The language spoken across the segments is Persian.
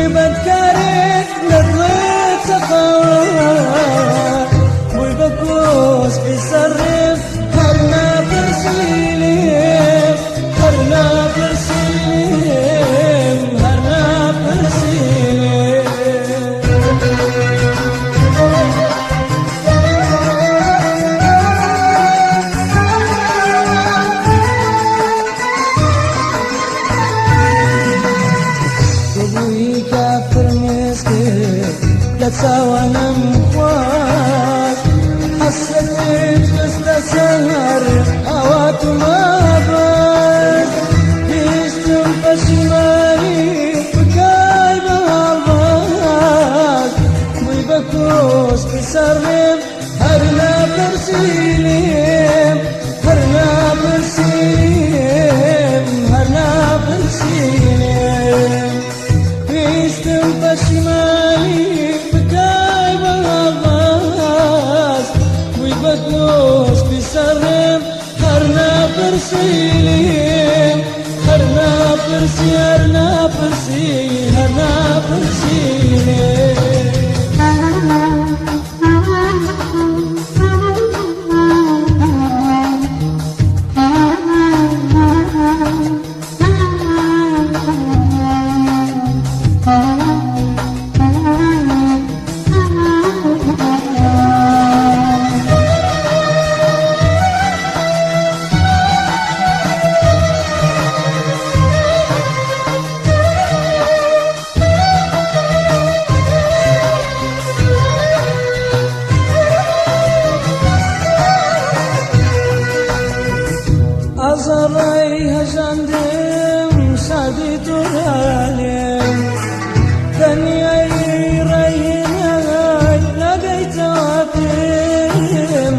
بدكارك لطلت سخاوة بوي بكوس بيصرف هرنا برسيلم هرنا برسيلم هرنا برسيلم تساوانا مخواك حسرتك تستسهر هوات ما بس بيستم بشمالي بكاي بالباس ويبكوس بسرم هرنا برسيلم هرنا برسيلم هرنا برسيلم بيستم بشمالي بكوس بسرم هرنا برسيلم هرنا برسي هرنا برسي هرنا برسيلم أزرعي هجندم سادي ترالم دنياي ريناي لقيت عاتم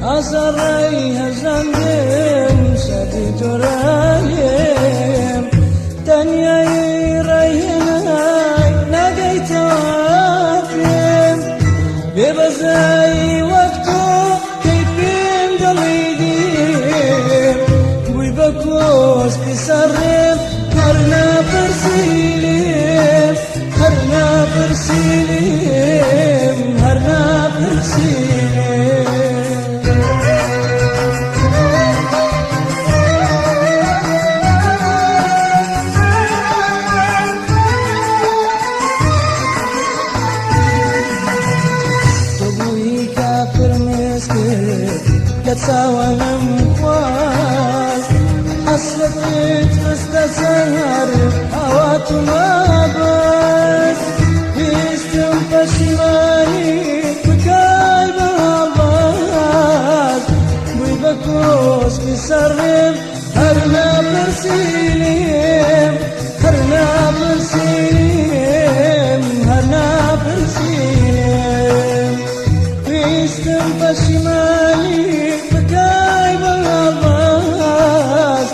أزرعي هجندم سادي ترالم دنياي ريناي لقيت عاتم ببزاي وقتو كيفين قليدي بكوس بسرم هرنا برسيلم هرنا برسيلم هرنا برسيلم تبوي كافر مسكين تساوانا مخواس حسرتك تستسهر هوات ما بس بيستم بشمالي بكاي بالباس ويبكوس بسرم هرنا برسيلم هرنا برسيلم هرنا برسيلم بيستم بشمالي بكاي بالباس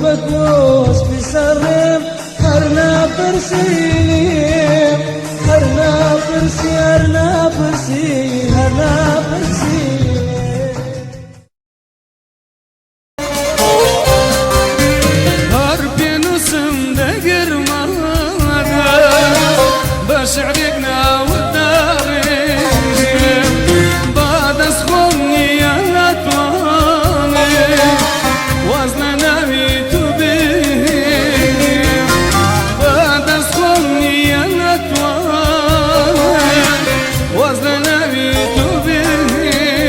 بكوس بسرم هرنا برسيلم هرنا برسي هرنا برسي هرنا برسيلم هربين وسمدة قرمانة بشعرقنا والدارين بعد اسخوني يا لطواني وزننا وزننا بيتو بيه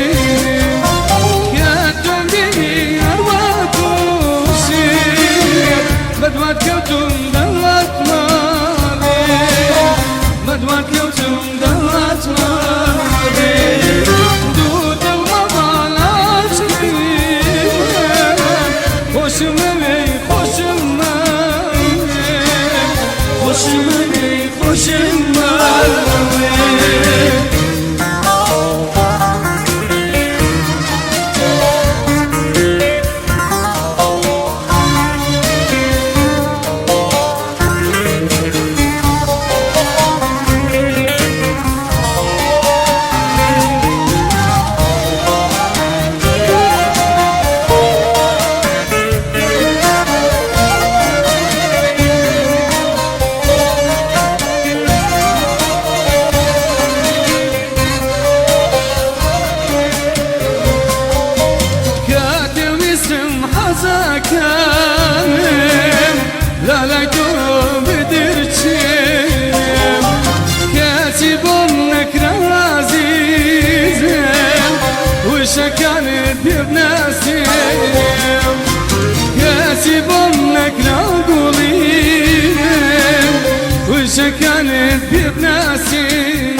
كانت بناسين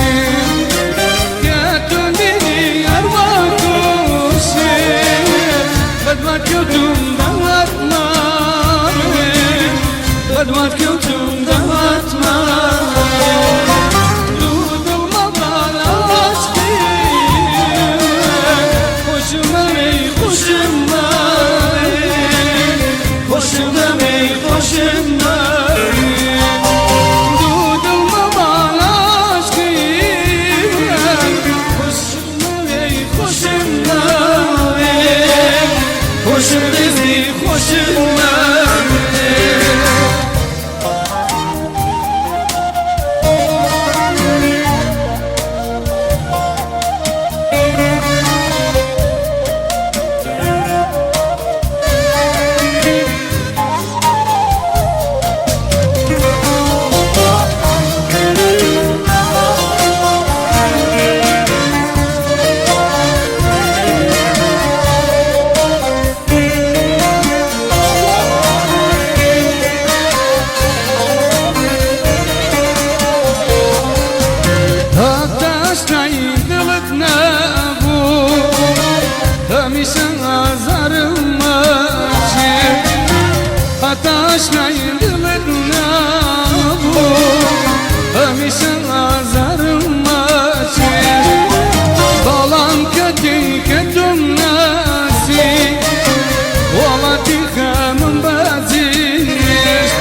كاتوني أرواح وشير قد ما كنتم دوات ماري قد ما كنتم دوات ماري دود المضال عشقين خوش مري خوش مري خوش مري خوش مري خوشم دزی خوشم Ataşla yıldırına bu Hamisın azarım açır Balan kötü kötüm nasi Ola tıkamın baziş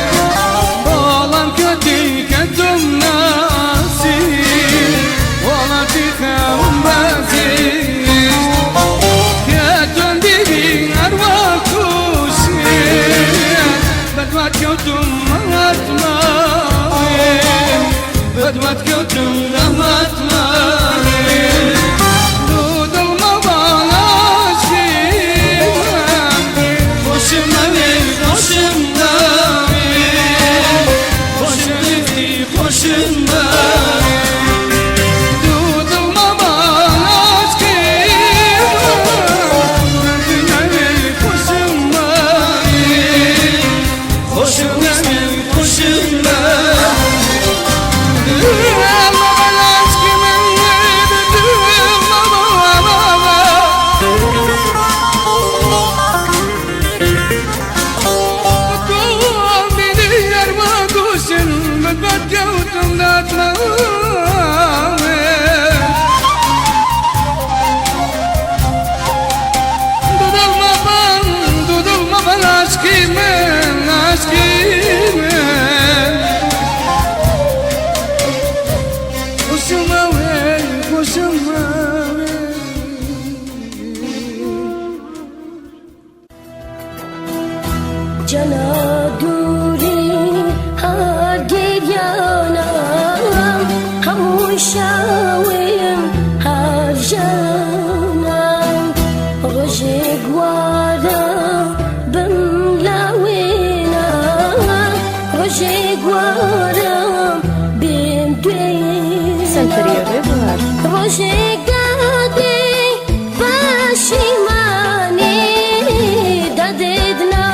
Balan kötü kötüm nasi Ola tıkamın baziş Kötüm dibin arva kuşir بدوات كوتم مهات ماوين بدوات كوتم دمات ماوين دود المبالاش فيها خوشم ماوين خوشم ماوين خوشم لذي خوشم ماوين دود المبالاش فيها خوشم ماوين خوشم نمی خوشم Cana duri har giryanam Hamuşavim har janam Roje gwara bimlawina Roje gwara bimdwin Santeria Regular Roje gade pashimani Dadedna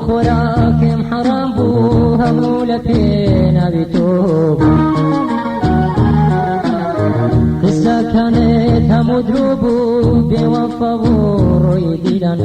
خوراکم حرام بوو هەموو لە پێ ناویتۆ قسەکانت هەموو درۆ بوو بێوەفا بوو ڕۆی دیلان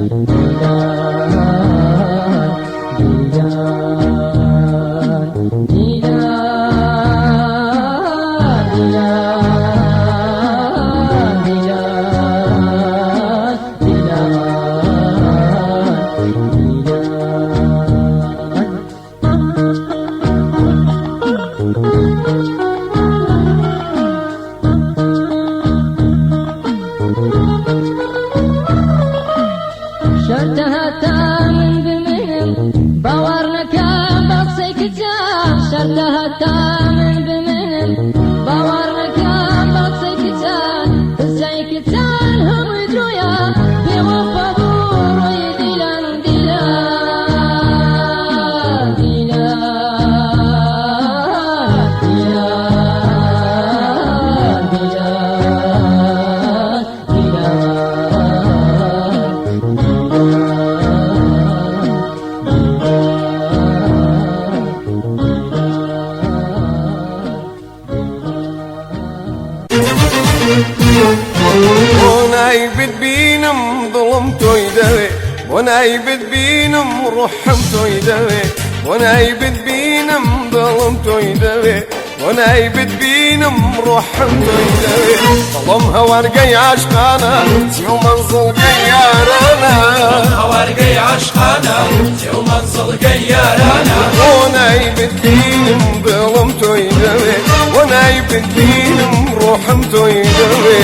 وناي بتبينم روحم تويدوي وناي بتبينم ظلمتو يدوي وناي بتبينم روحم تويدوي ظلمها ورقي عشقانا سيو منزل قيارانا ظلمها ورقي عشقانا سيو منزل قيارانا وناي بتبينم ظلمتو يدوي وناي بتبينم روحم تويدوي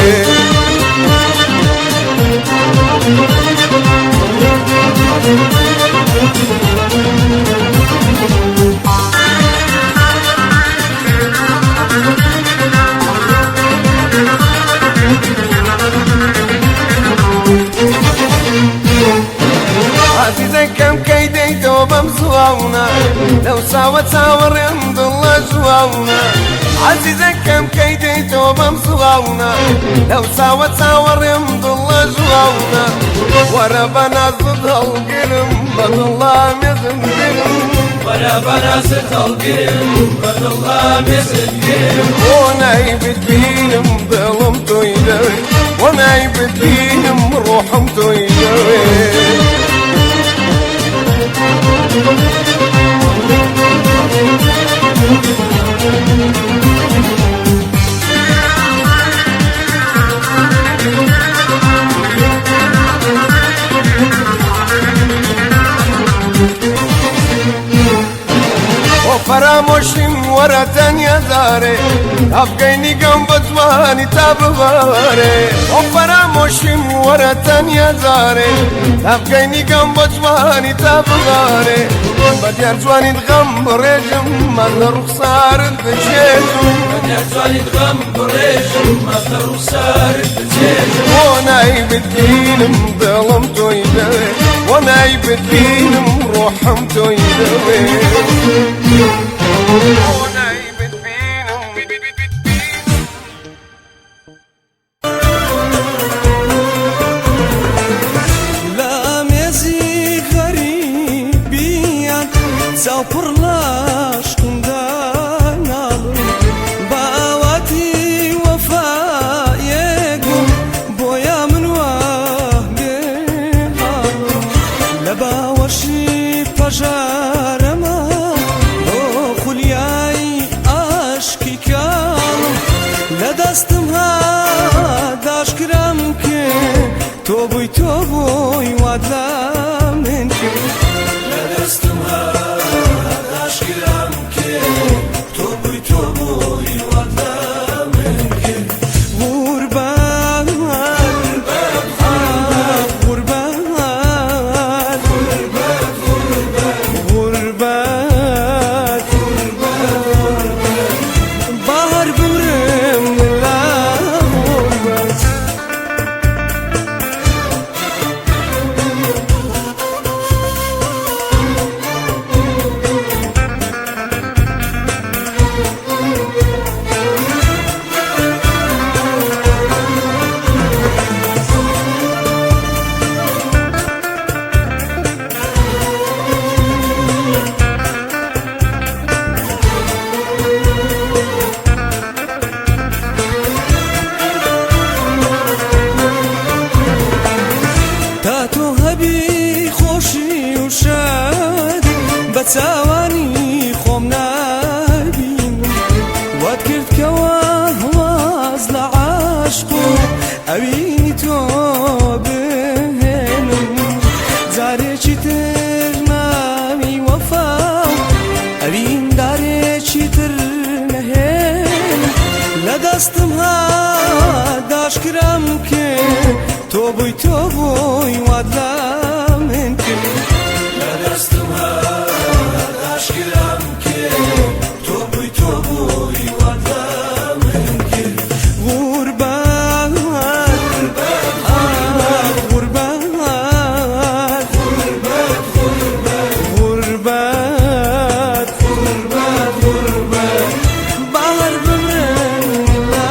عزيزك كم كيديتو بمزواونا لو ساوت ساور يمضي الله جواونا عزيزك كم كيديتو بمزواونا لو ساوت ساور يمضي الله جواونا ورا بنازد هالقلم بد الله مزنقلم ورا بنازد هالقلم بد الله مزنقلم وناي بتبينم ظلمتو يدوي وناي بتبينم روحمتو يدوي فراموشم ورا تانية داري أبقيني جنب زماني تابغاري وفراموشم ورا تانية داري أبقيني جنب زماني تابغاري بدي أرجواني تغمر رجم ما رخصار الدجاجم بدي أرجواني تغمر رجم ما رخصار الدجاجم وناي بدينم ظلمتو يدوي وناي بدينم روحمتو يدوي لا ميزي غريبيان ساوبر لاش كندانال باواتي وفايقم بويا من وهبي لباوشي بجارما لدستم هاداش کرم که تو بوی وادلا من که لدستم هاداش کرم که تو بوی وادلا من که غربان غربان غربان چاوانی خۆم نبینم وات کرد کەوا هەواز لە عاشق و ئەوینی تۆ بهێنم جارێکی تر ناوی وەفا ئەوین دارێکی تر نەهێنم لە دەستم داشکرام کێ تۆ بووی وات لە من کرد لە دەستم داشکرام کێ تۆ بووی وات لە من کرد غوربەت غوربەت غوربەت غوربەت بەهەر بمرم لە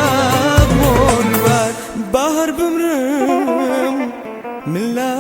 غوربەت بەهەر بمرم من لە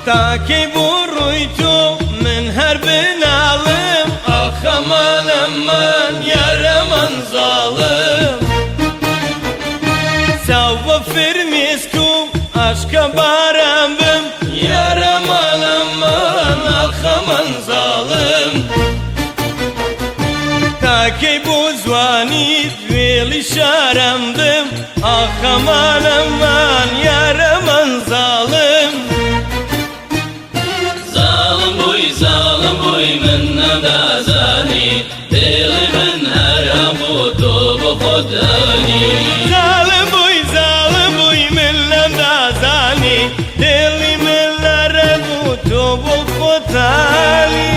تاکی بروی تو من هر بنالم آخ aman aman yar aman zalim Savva firmiskum aşka barambım yar aman aman ah aman zalim Taki bu zvanit veli şaramdım ah aman aman yarım zalim. Zalim boy minna da zani dili min her abudu bu khudani. Zalim boy millem da zani dili millere butu bu khudani.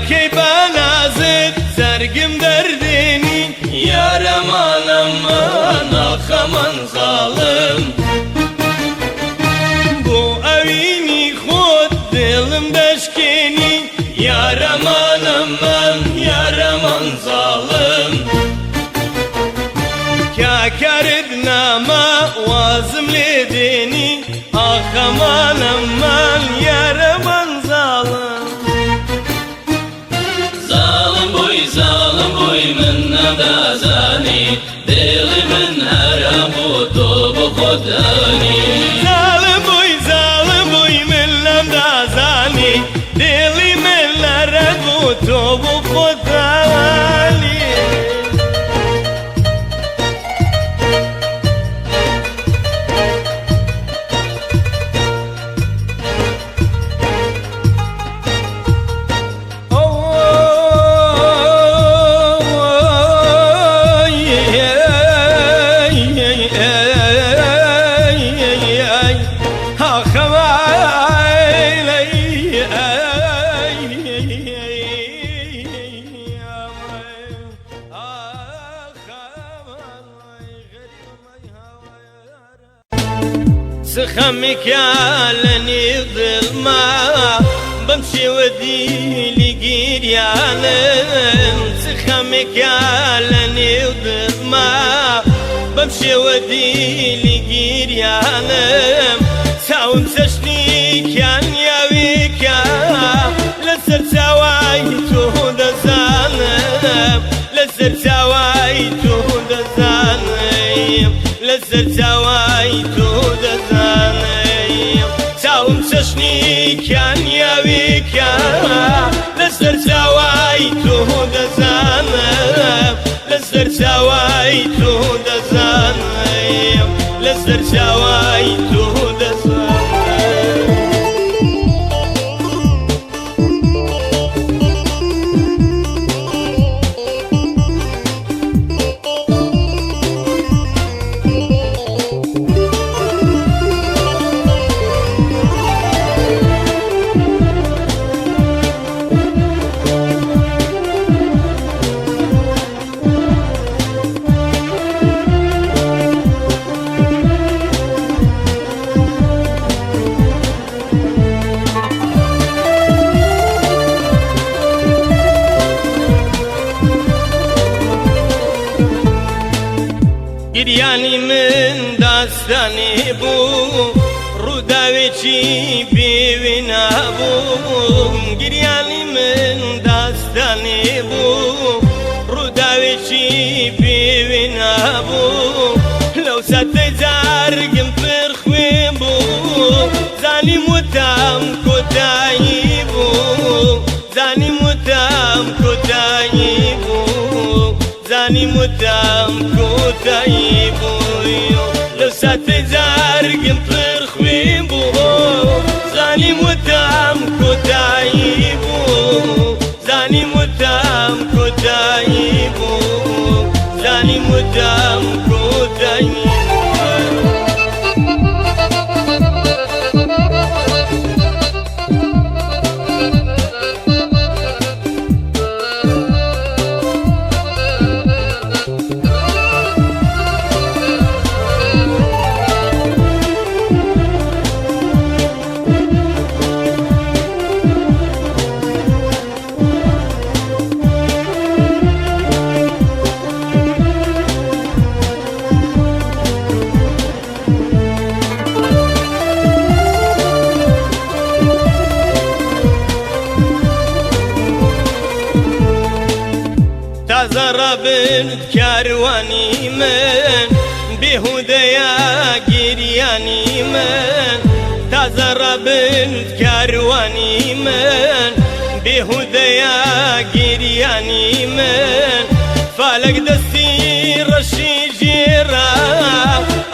Ki bana zıt sergim derdini Yar aman aman ah aman zalim. Bu evini khud dilim deşkini Yar aman aman yar aman zalim. Kya karidna ma wazim lidini ah aman aman yar aman zalim. Zalim boy minna da zani dili min her abudu bu khudani. Zalim boy millem da zani dili millere butu bu khudani. سخمك يعلني ظلمة بمشي ودي لقير يعلم. سخمك يعلني ظلمة بمشي ودي لقير يعلم. ساوم سشني كان ياويك لسر سوايته دا زالم. لسر سوايته دا زالم. لسر سوايته دا زالم. ساوم سشني كان ياويك لسر سوايته دا زالم. لسر سوايته دا زالم. لسر سوايته دا زالم. گریانی من داستانی بو روداویچی بیوینا بو. گریانی من داستانی بو روداویچی بیوینا بو. لو ساتی زارگم پرخوی بو زانی متام کتایی بو. زانی متام کتایی بو. زانی متام کتایی بو. لو ساتی زارگم پرخوی بو زانی متام کتایی بو. زانی متام کتایی بو. زانی متام کتایی بو. بن كارواني من بهدايا جرياني من تازر بن كارواني من بهدايا جرياني من فالك دستي رشي جيرا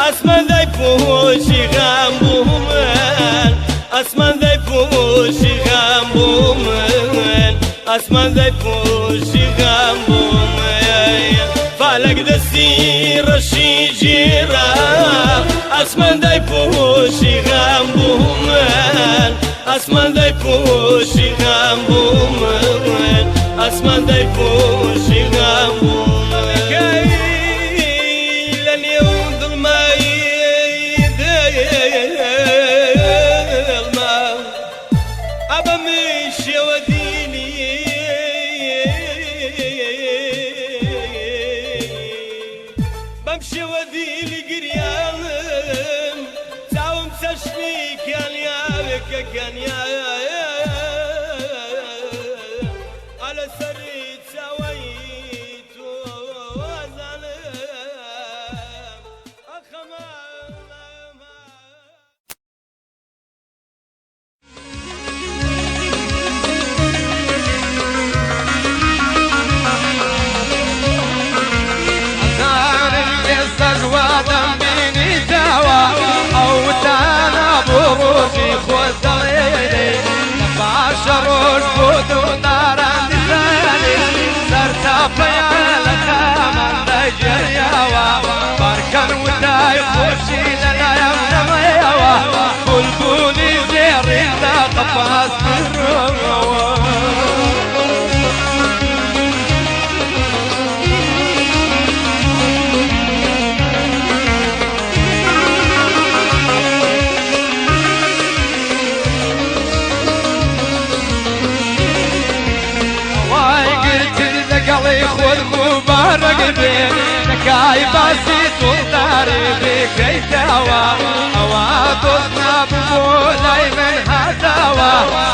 اسمان ذي فوشي غامبو من اسمان ذي فوشي غامبو من اسمان ذي فوشي غامبو من فالك دستي رشي جيرا اسمان ذي فوشي غامبو من اسمان ذي فوشي غامبو من اسمان ذي فوشي غامبو من كاين اليوم ظلمة ظلمة أبا مشي وديني بمشي وديني قريان تعاوم تشفي كان يابك كان على سريت سويت وظلم أخمام استجوادا بيني توا او تانا بروجي خزريني نباشر وجود نار نزالي صرت فيا لك من نجريوا باركن وداي خوشي لنا يا منيوا بلبولي زيري لا قفاز بالروح خذ مبارك بين نكاي بسيط وطاري بكي توا أواضنا بمولاي من هدوا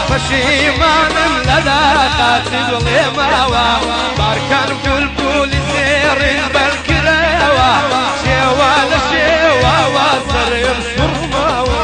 فشيمان لدى قاتل لماوا باركان بلبول سير بالكلاوا شيوا لشيوا وصر بصرماوا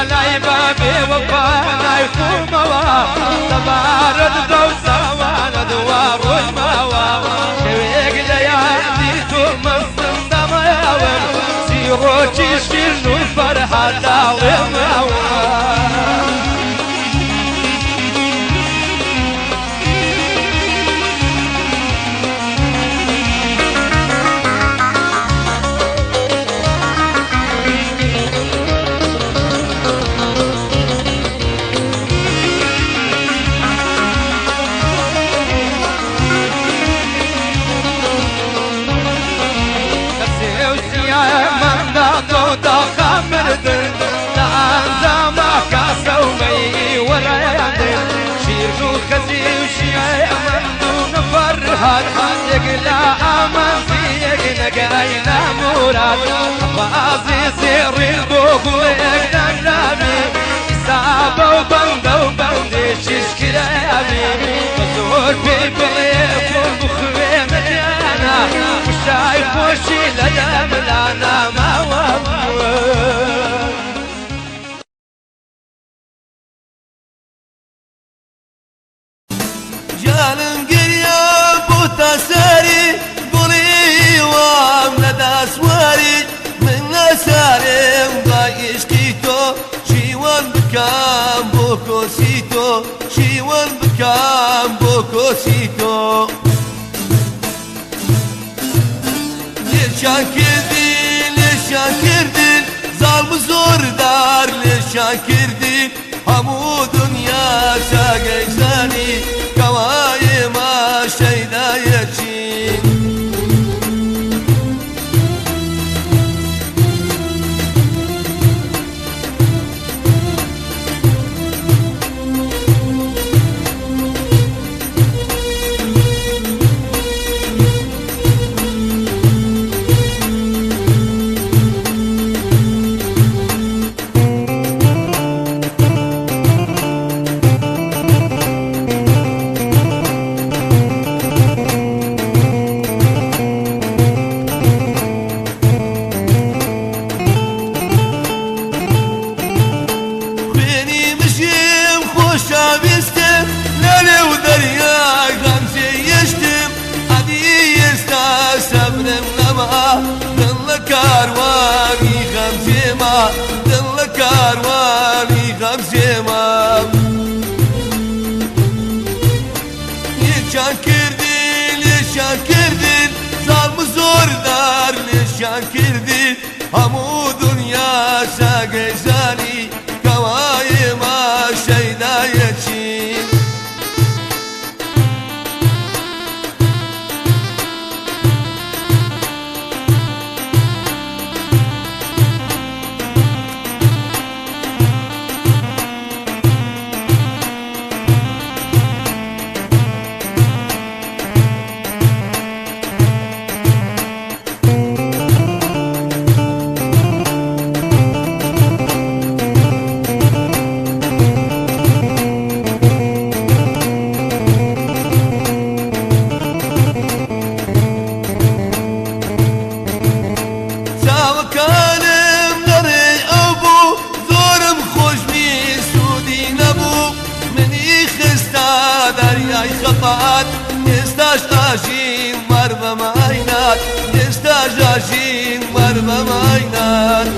لايبا بوفانا يخوموا تبارد دوسوانا دوار الموا شويق ليالي ثم الصندم يوم سيروتي شنو فرحة داوموا يقلا أمان فيك نقاينا مراد فازي سير البوغ ويقنا نامي سابا وبندا وبندي شيش كلامي بزور بيبليك وبخوين جانا وشايف وشي لدام لانا ما وابوه جالن قريب وتساري قولي وامنا سواري من ساري مضايش كيتو شيوان بكام بوكوسيتو شيوان بكام بوكوسيتو ليشان كردين ظالم زور دار ليشان كردين همو دنيا ساقي زاني كواي ما شيدا يجي خۆشەویستم لە نێو دەریای غەمزێ یشتم ئەدی ئێستا سەبرم نەما دڵ لە کاروانی غەمزێما دڵ لە کاروانی غەمزێما لێشان کردین لێشان کردین زاڵم زۆردار لێشان کردین هەموو دنیا ساگەیزانی کەوایێمە شەیدایەچین چاوەکانم لەڕێ ئەو بوو زۆرم خۆشبی سوودی نەبوو منی خستا دەریای خەفات ئێستاش ئاژیم وەر بەماینات ئێستاش ئاژیم وەر بەماینات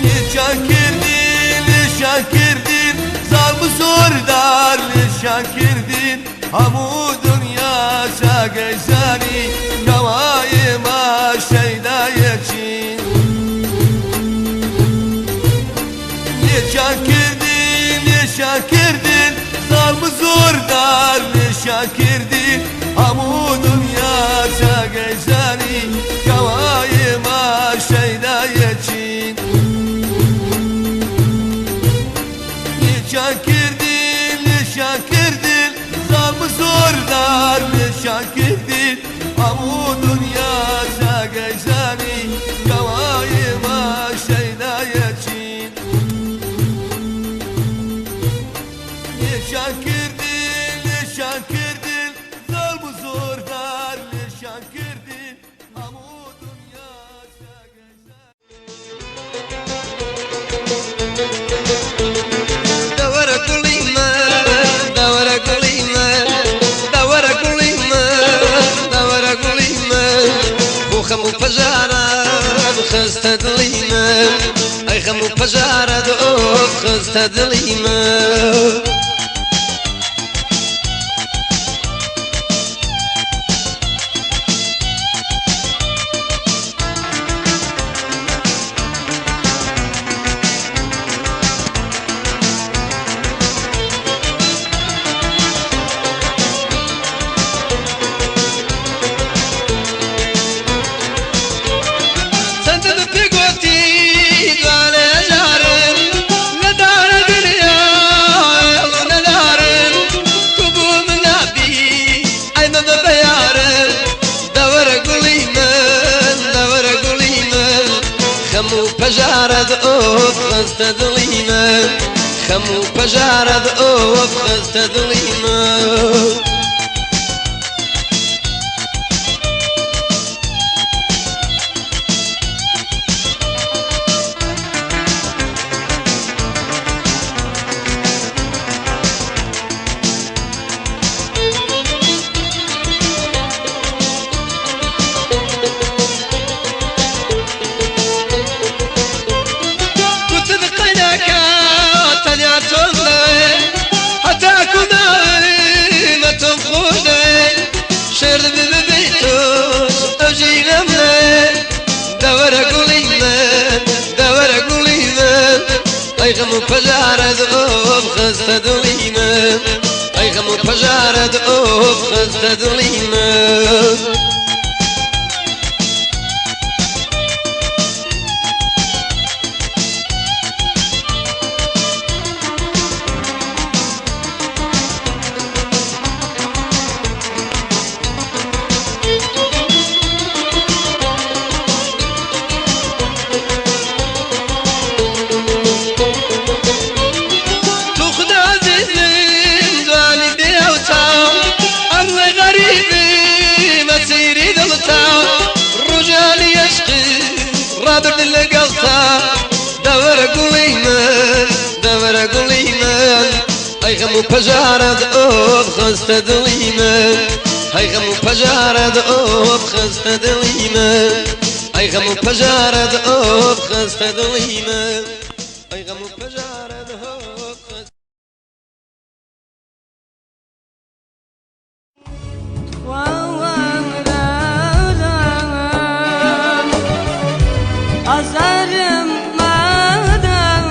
لێشان کردین لێشان کردین زاڵم زۆردار لێشان کردین هەموو دنیا چاگەیزانی کەوایێمە شەیدایەچین لێشان کردین لێشان کردین زاڵم زۆردار لێشان کردین هەموو دنیا چاگەیزانی کەوایێمە شەیدایەچین لێشان کردین لێشان کردین زاڵم زۆردار لێشان کردین هەموو دنیا چاگەیزانی کەوایێمە شەیدایەچین لێشان کردین لێشان کردین زاڵم زۆردار لێشان کردین هەموو دنیا دەوەرە گوڵی من دەوەرە گوڵی من دەوەرە گوڵی من دەوەرە گوڵی من بۆ خەموو پەژارە خستە دڵی من ئەی خەموو پەژارە دۆف خستە دڵی من پەژارە دۆف خستە دڵی من خەموو پەژارە دۆف خستە دڵی من خەموو پەژارە دۆف خستە دڵی من ئەی خەموو پەژارە دۆف خستە دڵی من هاي غم وبجارد خست دليمة هاي غم وبجارد خست دليمة هاي غم وبجارد خست دليمة هاي غم وبجارد خست Azarım madem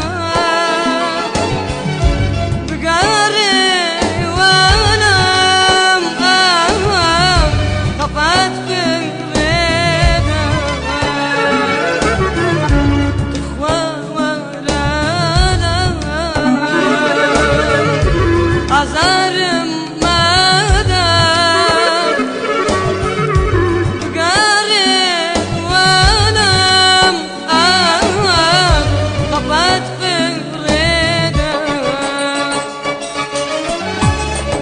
Bgari vanam Kapat kırveda Tıkva varada Azarım madem Bgari vanam قبض فريدة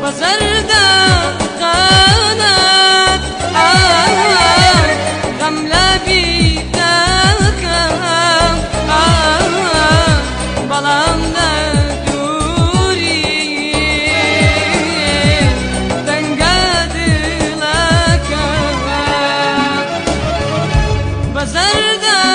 بزردة قنات غملة بيدك بلام ندوري تنقاد لك بزردة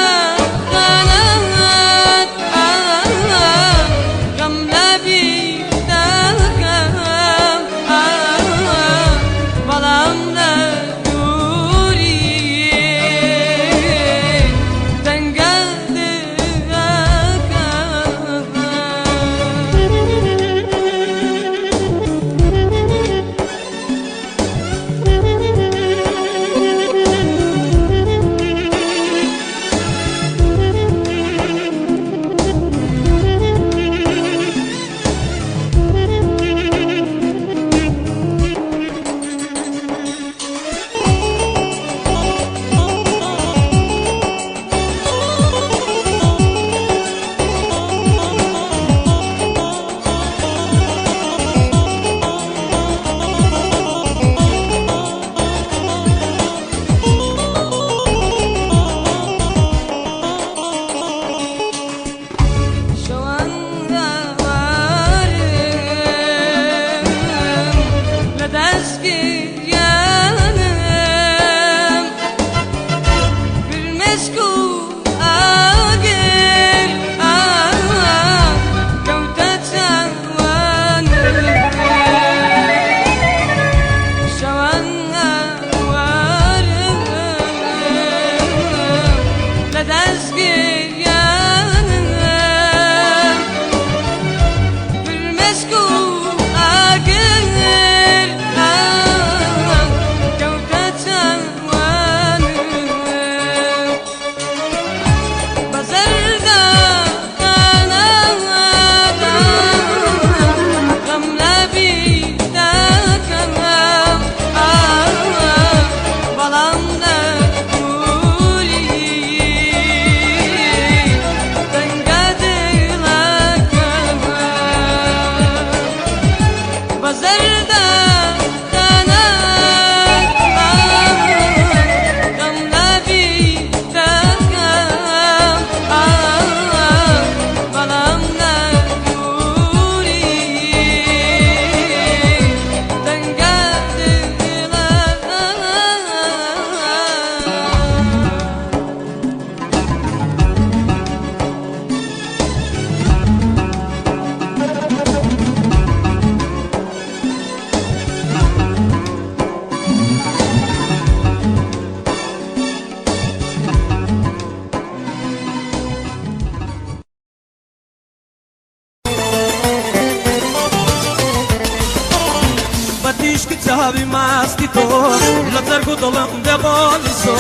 كتابي ماسكتو لزرقو ظلم دبونسو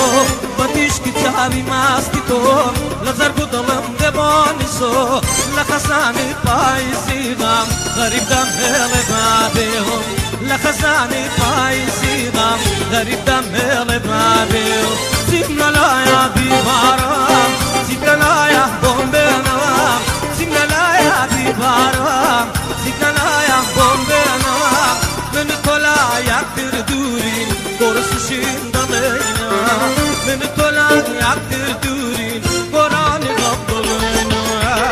بديش كتابي ماسكتو لزرقو ظلم دبونسو لخزاني بايزي غام غريب دم هل بابيهم لخزاني بايزي غام غريب دم هل بابيهم سيبنا لا يا بيبارام سيبنا لا يا بومبنا سيبنا لا يا بيبارام سيبنا لا يا بومبنا من طلع يقدر دورين قرص شندمينا من طلع يقدر دورين قرآن غضلنا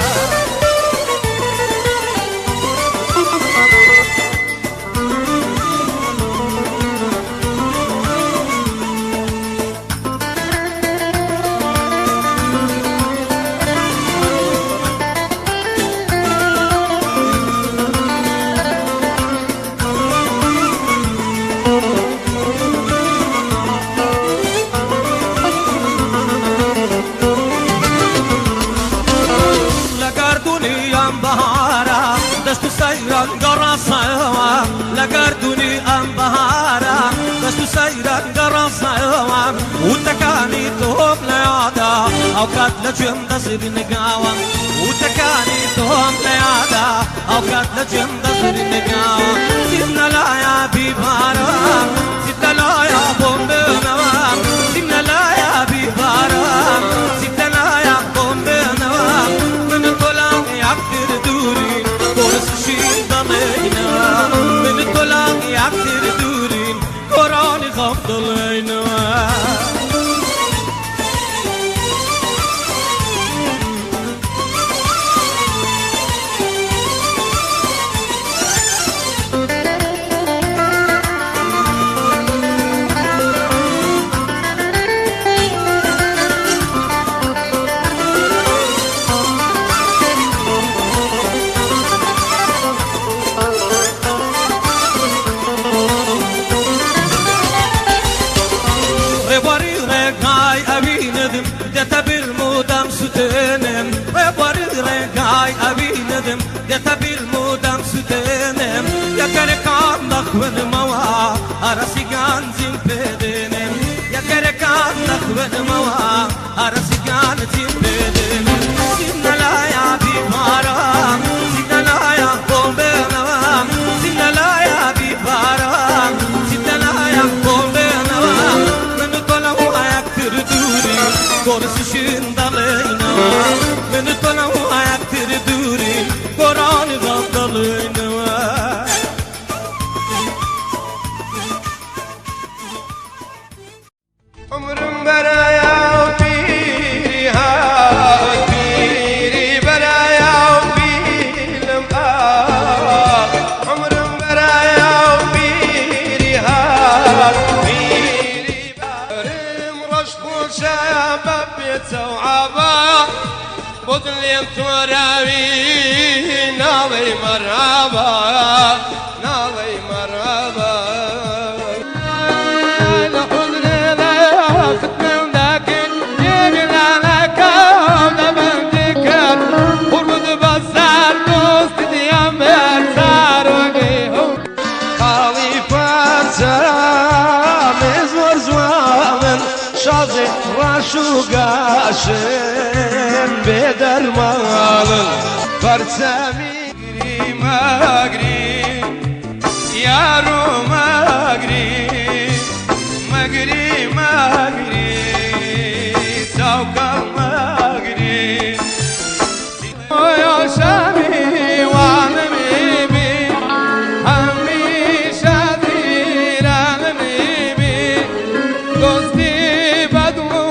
ئەم بەهارە دەست و سەیران گەڕاسەوە لە گەردوونی ئەم بەهارە دەست و سەیران گەڕاسەوە وتەکانی تۆم لە یادا ئەو کات لە گوێم دەزر نگاوە وتەکانی تۆم لە یادا ئەو کات لە گوێم دەزر نگاوە زیمنە لایە بیبارە زیدە لایە بۆم بێنەوە زیمنە لایە بیبارە زیدە لایە بۆم بێنەوە من تۆلام یەکتر دوورین گۆرسشین دەڵێنەوە من تۆلام یەکتر دوورین گۆرانی خەم دەڵێنەوە دێتە بیرمودەم سوتێنم یەکەرەکان دەخوێنمەوە ئارەسی گانجیم پێدێنم یەکەرەکان دەخوێنمەوە ئارەسی گانجیم پێدێنم زیمنە لایە بیمارە زیمنە لایە بۆم بێنەوە زیمنە لایە بیمارە زیمنە لایە بۆم بێنەوە من تۆ لەوە یەکتر دووری گۆرسشین دەڵێنەوە من تۆ لەوە یەکتر دووری گۆرانی خەم دەڵێنەوە عمرم بەرایە و پیری هات پیری بەرایە و بیلم عمرم بەرایە و پیری هات پیری بەرم ڕەش خۆشایە بە بێتە و عابا بۆ دڵێم تۆراوی ناڵێی مەرحەبا ناڵێی مەرحەبا شوگاشم به درمالن پرچمی گری مگری یارو مگری مگری مگری سوکم مگری یاشمی وانمی بی همیشه دیرانمی بی دوستی بدمو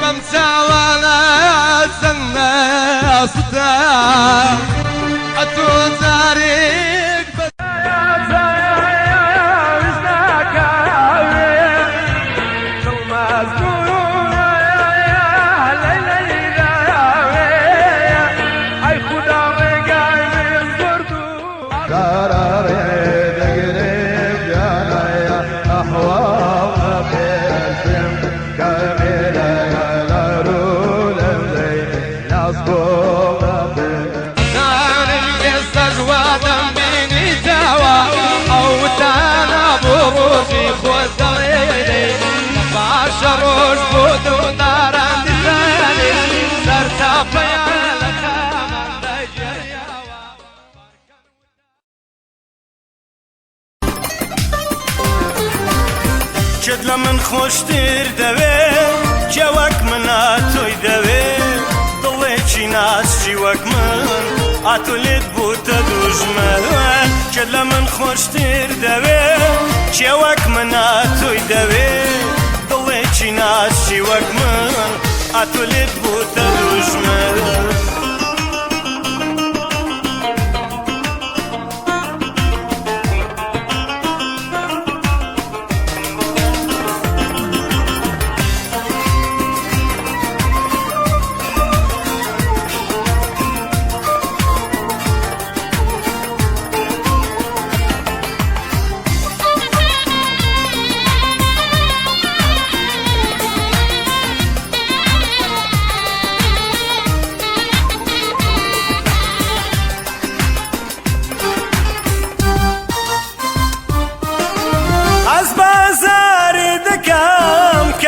بمساوانا سنة صدا أتون تاريخ شد لە من خۆشتر دەوێ کێوەک منە تۆی دەوێ دڵێکی ناسچی وەک من ئاتۆ لێت بووتە دوژمن شد لە من خۆشتر دەوێ کێوەک منە تۆی دەوێ دڵێکی ناسچی وەک من ئاتۆ لێت بووتە دوژمن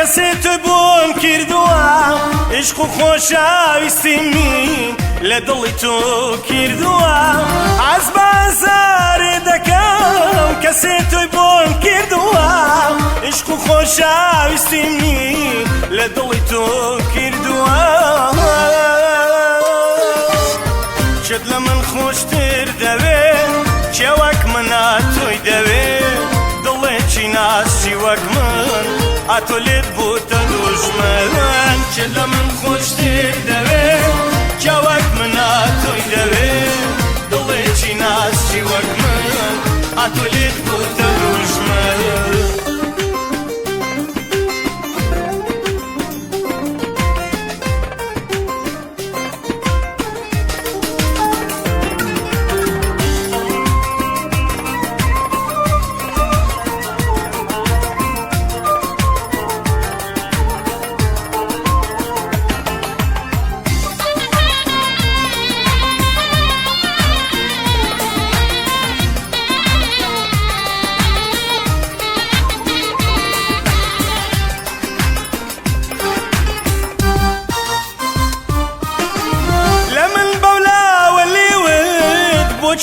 کەسێ تۆی بۆم کردووە عشق و خۆشەویستی من لە دڵی تۆ کردووە ئەس بازارێ دەکەم کەسێ تۆی بۆم کردووە عشق و خۆشەویستی من لە دڵی تۆ کردووە شت لە من خۆشتر دەوێ کێوەک منە تۆی دەوێ دڵێکی ناسی وەک من ئاتۆ لێت بووتە دوژمن چ لە من خۆشتر دەوێ کێوەک منە تۆی دەوێ دڵێکی ناسی وەک من ئاتۆ لێت بووتە دوژمن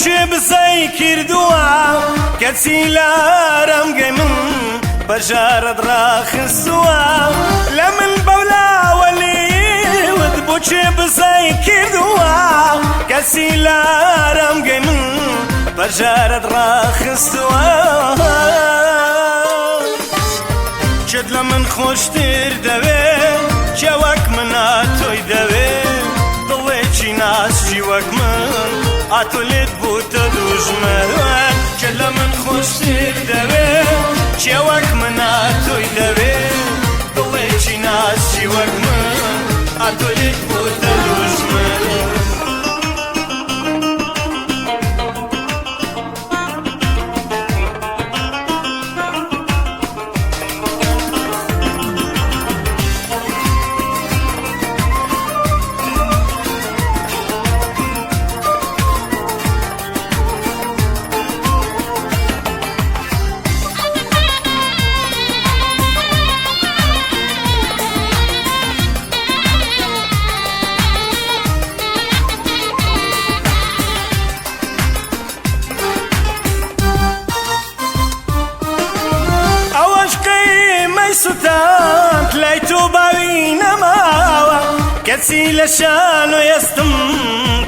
چێ بزای کردووە کەچی لارەم گەی من بەژارت ڕاخستووە لە من بەولاوە لێوت بۆ چێ بزای کردووە کەچی لارەم گەی من بەژارت ڕاخستووە چت لە من خۆشتر دەوێ کێوەک منە تۆی دەوێ دڵێکی ناسچی وەک من ئاتۆ لێت بووتە دوژمن چ لە من خۆشتر دەوێ کێوەک منە تۆی دەوێ دڵێکی ناسی وەک من ئاتۆ لێت بووتە دوژمن سوتاند لای تۆ باوی نەماوە کەچی لە شان و ئێستم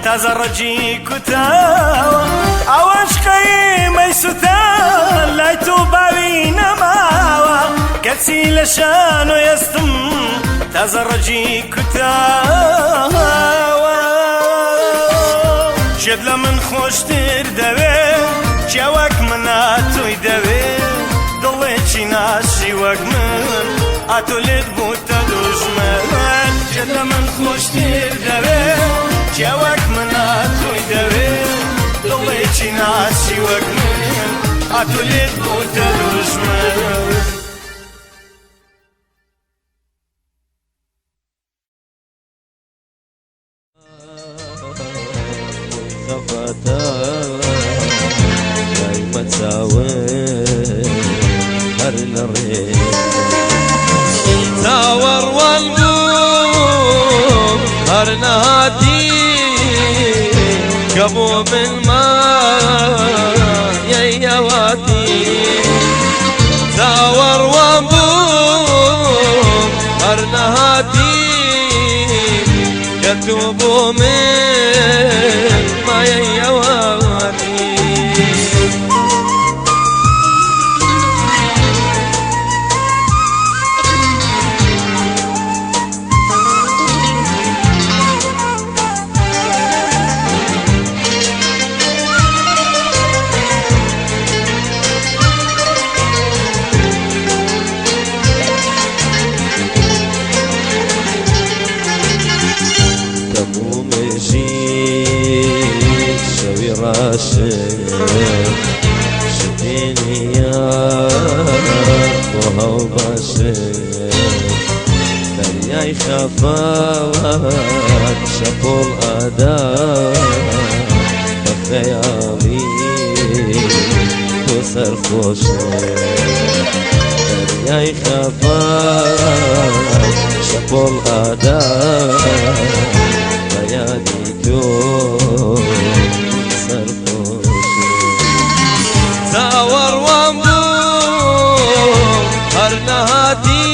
تازە ڕەجی کوتاوە ئەوەش قەیمەی سوتاند لای تۆ باوی نەماوە کەچی لە شان و ئێستم تازە ڕەجی کوتاوە شت لە من خۆشتر دەوێ کێوەک منە تۆی دەوێ دڵێکی ناسی وەک من ئاتۆ لێت بووتە دوژمن شت لە من خۆشتر دەوێ کێوەک منە تۆی دەوێ دڵێکی ناسی وەک من ئاتۆ لێت بووتە دوژمن تاوەڕوان بوو هەر نەهاتی کە بۆ من مایەی ئەواتی تاوەڕوان بوو شديني يا وهو باشر دریای خفاوت شپل آدم بخیالی تو سرخوشه دریای خفاوت شپل آدم بیادی تو سرخوشه زاور وام بوم هر نهاتی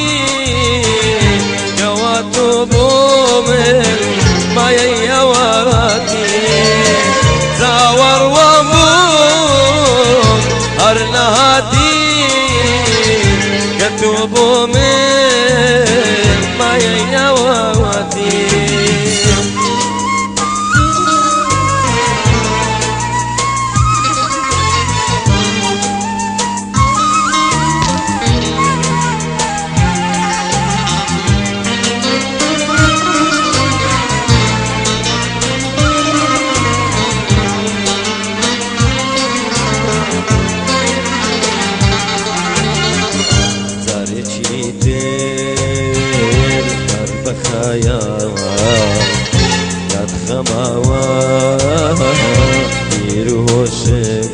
جواتو بومن ما يواتي زاور وامون هر نهاتي كتبو من ما يواتي يا خماوة يروشن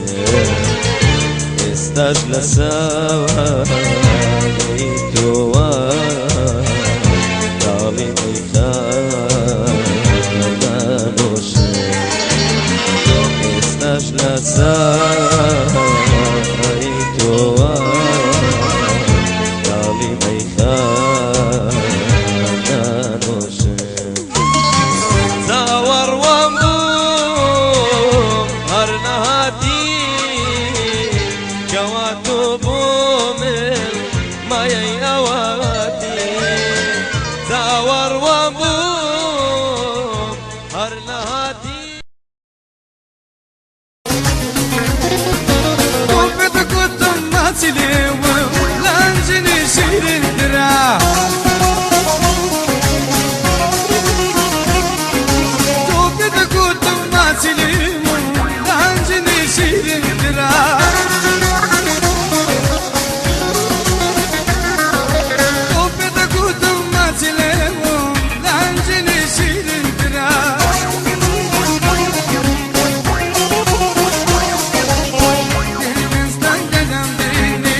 استجل سوا يتوا دالي ميخانوشن استجل سوا يتوا دالي ميخانوشن زاور وامبوم هر نهاتي جواتو بومن ما يواتي زاور وامبوم هر نهاتي قلبت كنتم ما تليم لانجني شير الدرا سليمون لانجني شيرين درا وبدا قدم ما سليمون لانجني شيرين درا دينستان قدم ديني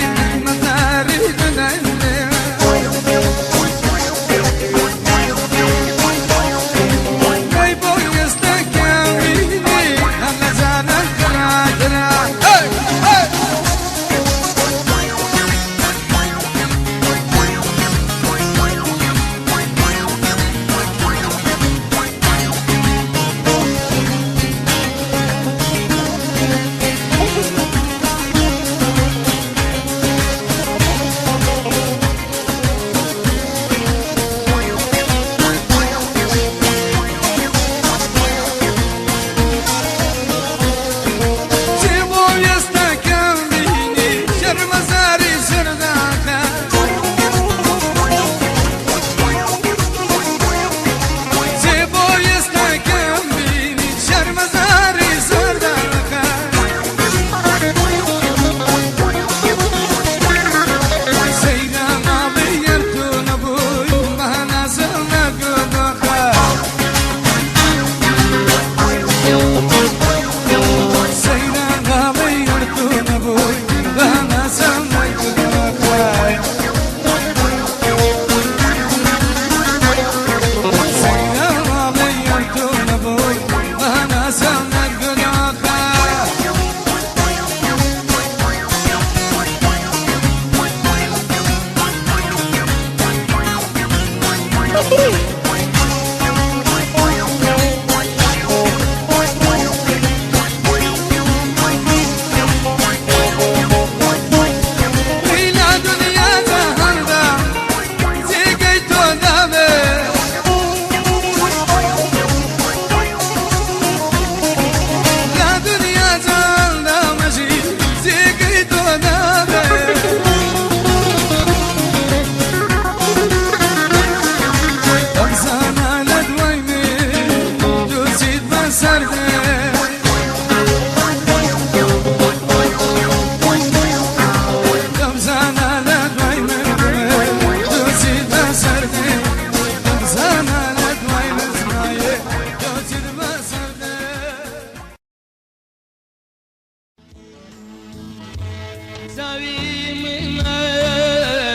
سوي من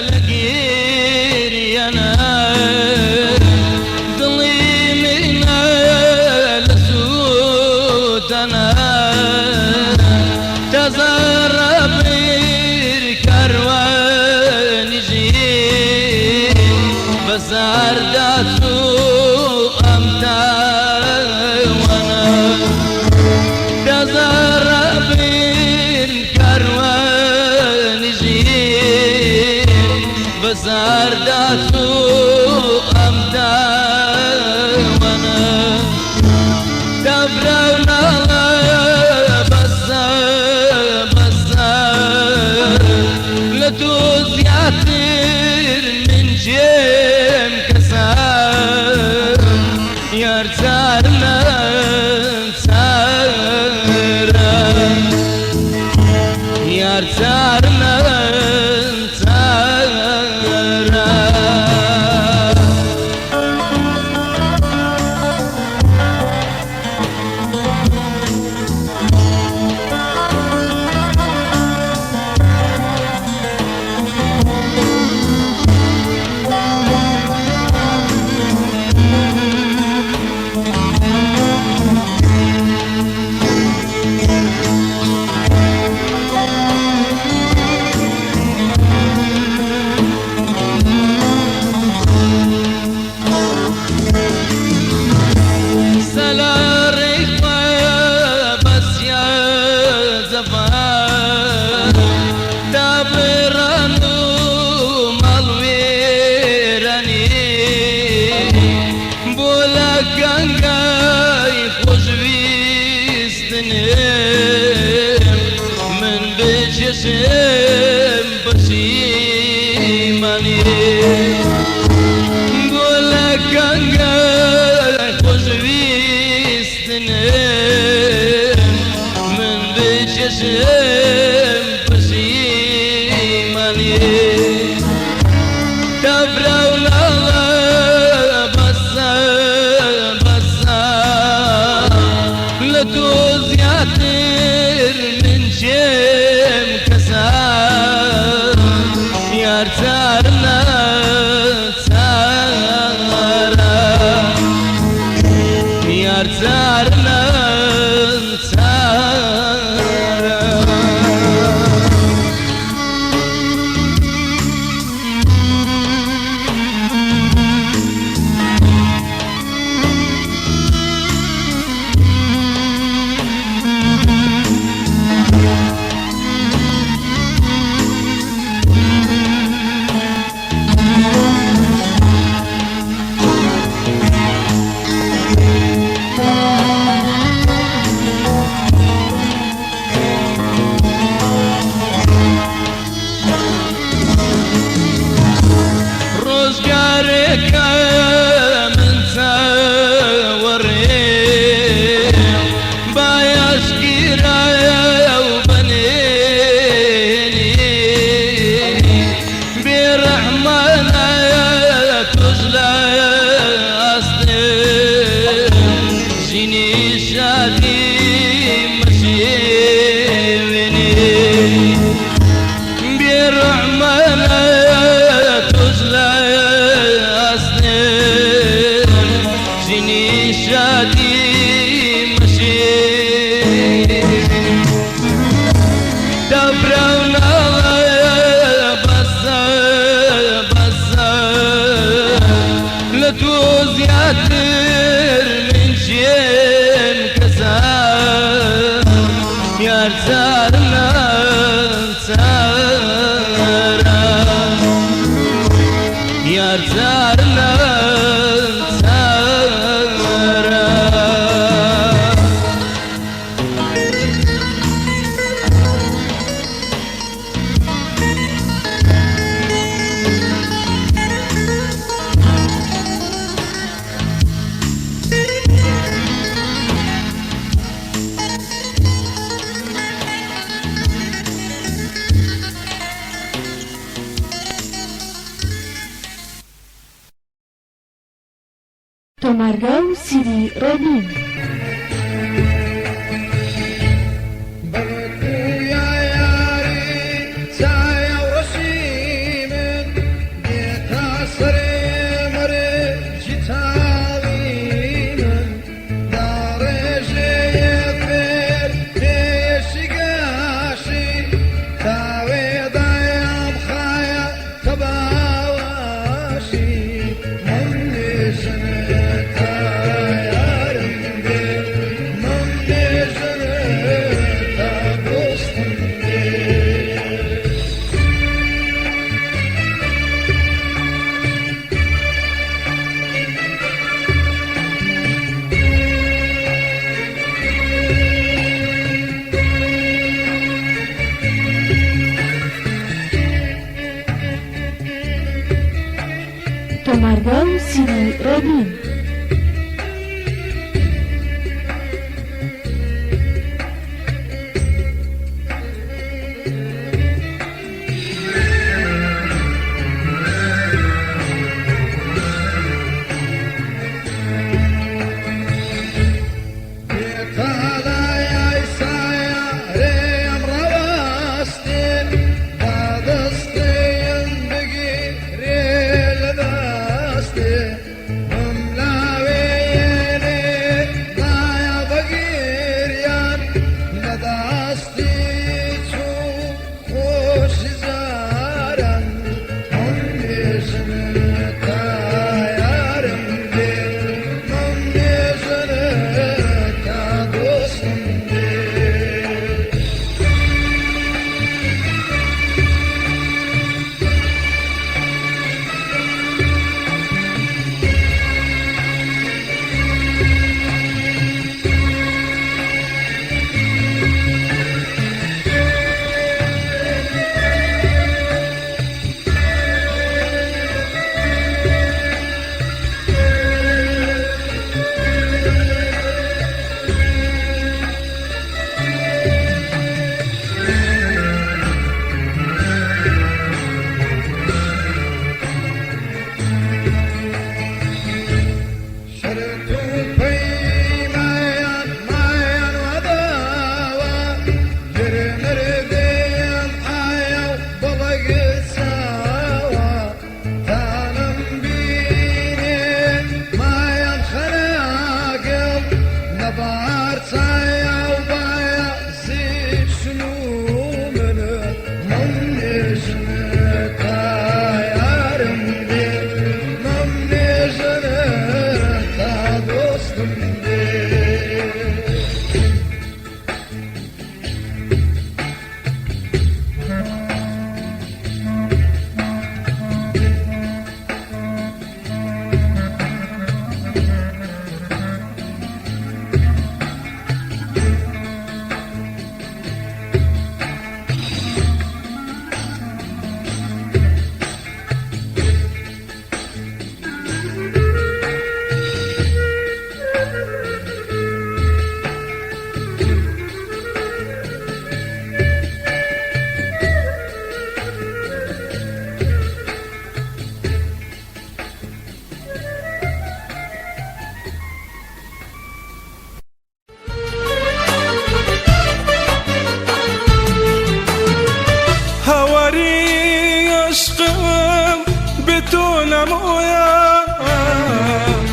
القير ينا ضلي من السود انا تزرب الكروان يجي بزار داتو امتا وانا تزرب الكروان يجي بزار داتو امتا وانا دبرنا لتوز يعتر من جيم كسار يرزارنا سارا يرزارنا سارا من بجسم بسيماني بولك انقل خزويستني من بجسم بسيماني تبرونا لتوز يعتر من جيم كسار يرزارنا سارا يرزارنا سارا لتوز يعتر من جيم كسار يرزارنا سارا يرزارنا سارا تۆمارگە و سیری ڕۆبین. رنين.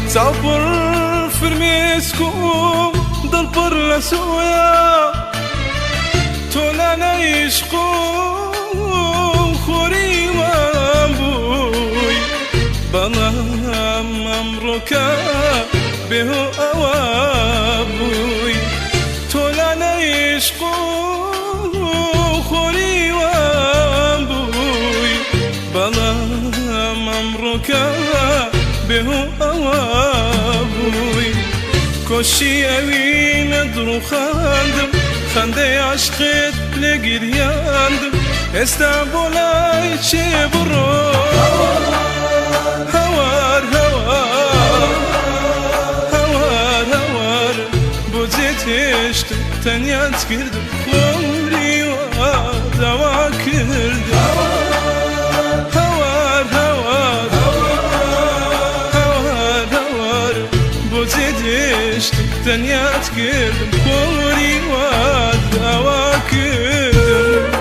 صبر فرميسكم ضربر لسويا تولا نيشقو خوري وابوي بنام أمرك به أوابوي تولا نيشقو خوري وابوي بنام أمرك به أوابوي كوشي أوي ندرو خاندم خنده عشقت لگریاندم استعبولای چه برو هوار هوار هوار هوار بوزیتشت تنیت کردم خوری و دوا کردم هوار هوار هوار هوار بوزیتشت تنیت کردم خوری و دوا کردم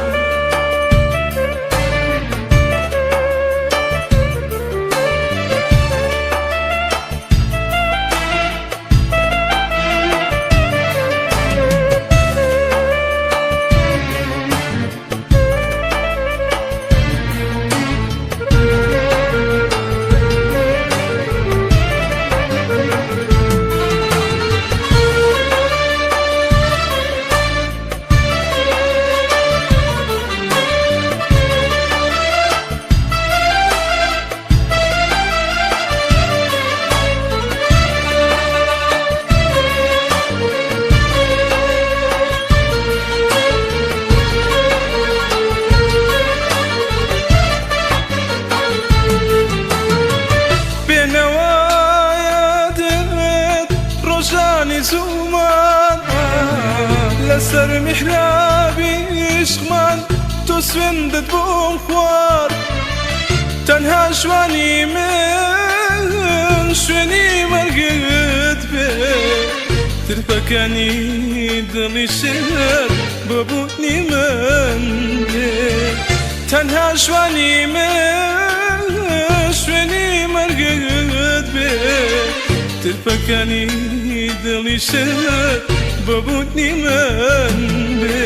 محرابی عشقمان تو سوێندت بۆم خوار تەنها شوانی من شوێنی مەرگت بێ ترپەکانی دڵی شێر بەبوونی من بێ تەنها شوانی من شوێنی مەرگت بێ ترپەکانی دڵی شێر بەبوونی من بێ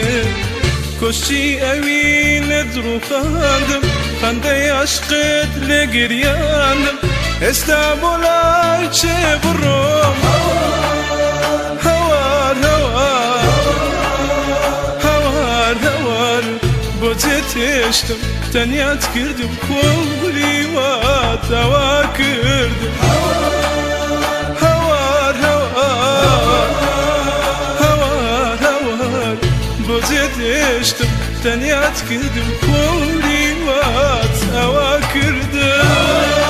کۆشتی ئەوی نەدروخاندم خەندەی عەشقت لێ گریاندم ئێستا بۆ لای چێ بڕۆم هەوار هەوار هەوار هەوار بۆ جێ تێشتم تەنیات کردم کۆڵی وا داوا کردم هەوار هەوار هەوار هەوار بۆ جێ تێشتم تەنیات کردم کۆڵی وا داوا کردم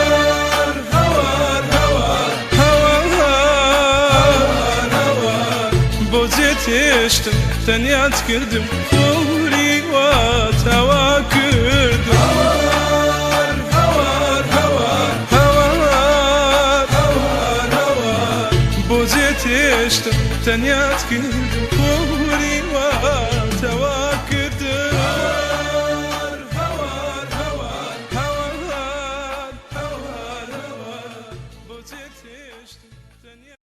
تێشتم تەنیات کردم کۆڵی وا تاوا کردم بۆ جێ تێشتم تەنیات کردم